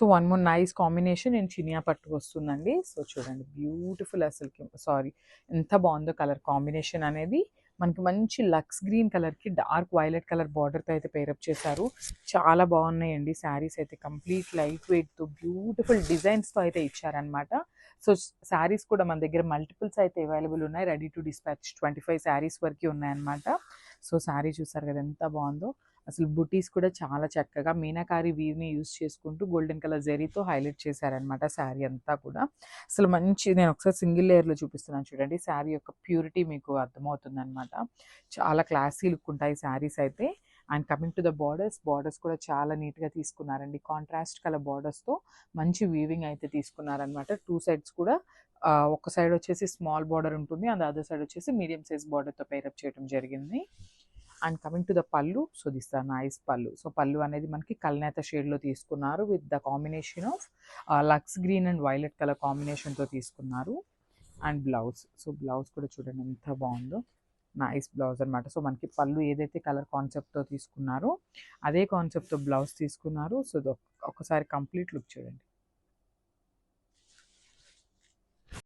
So one more nice combination in Chiniya పట్టు వస్తుందండి. So చూడండి బ్యూటిఫుల్, అసలుకి సారీ ఎంత బాగుందో కలర్ కాంబినేషన్ అనేది. మనకి మంచి లక్స్ గ్రీన్ కలర్కి డార్క్ వైలెట్ కలర్ బార్డర్తో అయితే పేరప్ చేశారు. చాలా బాగున్నాయండి శారీస్ అయితే. కంప్లీట్ లైట్ వెయిట్తో బ్యూటిఫుల్ డిజైన్స్తో అయితే ఇచ్చారనమాట. సో శారీస్ కూడా మన దగ్గర మల్టిపుల్స్ అయితే అవైలబుల్ ఉన్నాయి. రెడీ టు డిస్పాచ్ 25 శారీస్ వరకు ఉన్నాయన్నమాట. సో శారీ చూసారు కదా ఎంత బాగుందో. అసలు బుటీస్ కూడా చాలా చక్కగా మీనాకారి వీవ్ని యూజ్ చేసుకుంటూ గోల్డెన్ కలర్ జెరీతో హైలైట్ చేశారనమాట శారీ అంతా కూడా. అసలు మంచి, నేను ఒకసారి సింగిల్ లేయర్లో చూపిస్తున్నాను చూడండి. శారీ యొక్క ప్యూరిటీ మీకు అర్థమవుతుంది అనమాట. చాలా క్లాసీ లుక్ ఉంటాయి శారీస్ అయితే. And coming to the borders కూడా చాలా నీట్గా తీసుకున్నారండి. కాంట్రాస్ట్ కలర్ బార్డర్స్తో మంచి వీవింగ్ అయితే తీసుకున్నారనమాట. 2 సైడ్స్ కూడా ఒక సైడ్ వచ్చేసి స్మాల్ బార్డర్ ఉంటుంది, అండ్ అదర్ సైడ్ వచ్చేసి మీడియం సైజ్ బార్డర్తో పేరప్ చేయడం జరిగింది. And coming to the pallu, so this the nice pallu. So pallu అనేది మనకి కల్నేత షేడ్లో తీసుకున్నారు with the combination of lux green and violet colour కాంబినేషన్తో తీసుకున్నారు. అండ్ బ్లౌజ్, సో బ్లౌజ్ కూడా చూడండి ఎంత బాగుందో. నైస్ బ్లౌజ్ అనమాట. సో మనకి పళ్ళు ఏదైతే కలర్ కాన్సెప్ట్తో తీసుకున్నారో అదే కాన్సెప్ట్తో బ్లౌజ్ తీసుకున్నారు. సో ఒకసారి కంప్లీట్ లుక్ చూడండి.